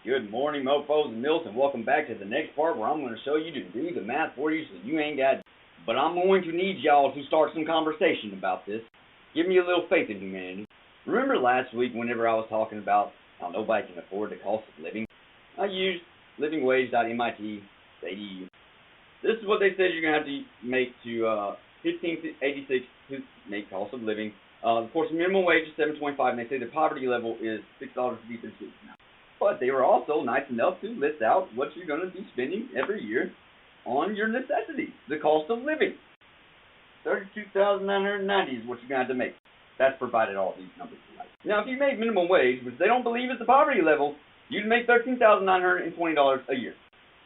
Good morning, mofos and mills, and welcome back to the next part where I'm going to show you to do the math for you so you ain't got. But I'm going to need y'all to start some conversation about this. Give me a little faith in humanity. Remember last week whenever I was talking about how nobody can afford the cost of living? I used livingwage.mit.edu. This is what they said you're going to have to make to $15.86 to make cost of living. Of course, the minimum wage is $7.25, and they say the poverty level is $6.53 now. But they were also nice enough to list out what you're going to be spending every year on your necessities, the cost of living. $32,990 is what you're going to have to make. That's provided all these numbers are right. Now, if you made minimum wage, which they don't believe is the poverty level, you'd make $13,920 a year.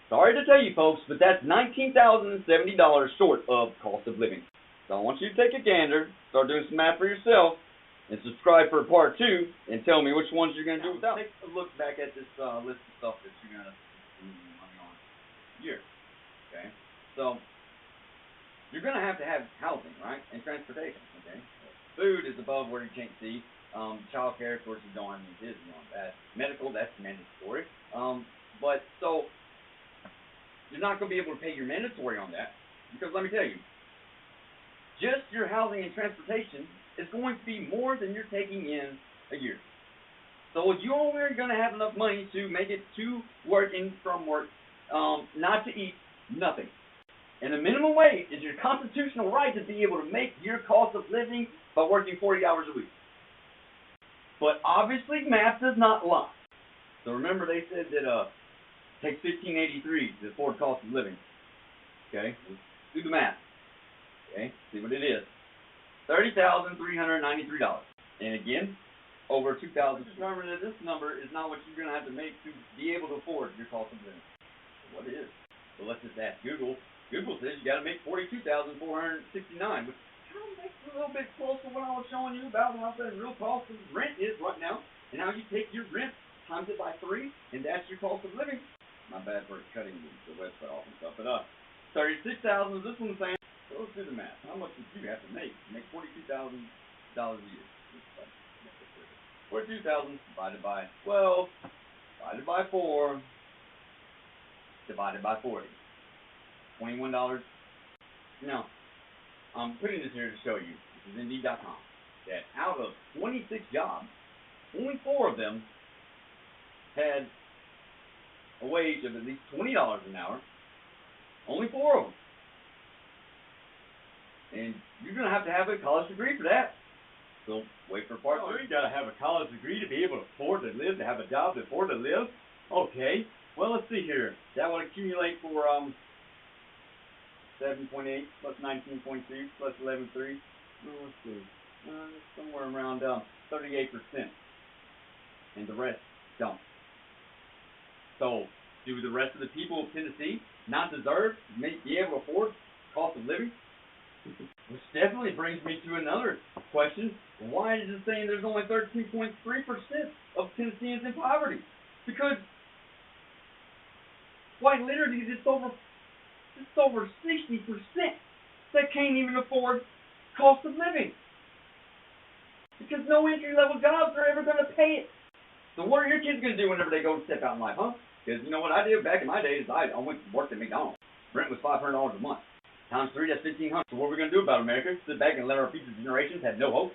Sorry to tell you folks, but that's $19,070 short of cost of living. So I want you to take a gander, start doing some math for yourself, and subscribe for part 2, and tell me which ones you're going to do without. Take a look back at this list of stuff that you're going to spend money on a year. Okay? So, you're going to have housing, right? And transportation, okay? Food is above where you can't see. Child care, of course, you don't have any kids on that. Medical, that's mandatory. But, so, you're not going to be able to pay your mandatory on that, because let me tell you, just your housing and transportation is going to be more than you're taking in a year. So if you only are going to have enough money to make it to work and from work, not to eat, nothing. And the minimum wage is your constitutional right to be able to make your cost of living by working 40 hours a week. But obviously math does not lie. So remember they said that it takes $15.83 to afford cost of living. Okay, let's do the math. Okay, see what it is. $30,393. And again, over $2,000. Remember that this number is not what you're going to have to make to be able to afford your cost of living. So what is? So let's just ask Google. Google says you got to make $42,469, which kind of makes it a little bit close to what I was showing you about how the real cost of rent is right now, and how you take your rent times it by 3, and that's your cost of living. My bad for cutting the website off and stuff, but $36,000 is this one saying. So let's do the math. How much would you have to make $42,000 a year? 42,000 divided by 12, divided by 4, divided by 40. $21. Now, I'm putting this here to show you. This is Indeed.com. That out of 26 jobs, only 4 of them had a wage of at least $20 an hour. Only 4 of them. And you're going to have a college degree for that. So wait for part 3. You got to have a college degree to be able to afford to live, to have a job to afford to live. Okay. Well, let's see here. That would accumulate for 7.8 plus 19.2 plus 11.3. Let's see. Somewhere around 38%. And the rest don't. So do the rest of the people of Tennessee not deserve to be able to afford cost of living? Which definitely brings me to another question. Why is it saying there's only 13.3% of Tennesseans in poverty? Because quite literally it's over 60% that can't even afford cost of living. Because no entry-level jobs are ever going to pay it. So what are your kids going to do whenever they go step out in life, huh? Because you know what I did back in my days, I went to work at McDonald's. Rent was $500 a month. Times 3, that's $1,500. So what are we going to do about America? Sit back and let our future generations have no hope?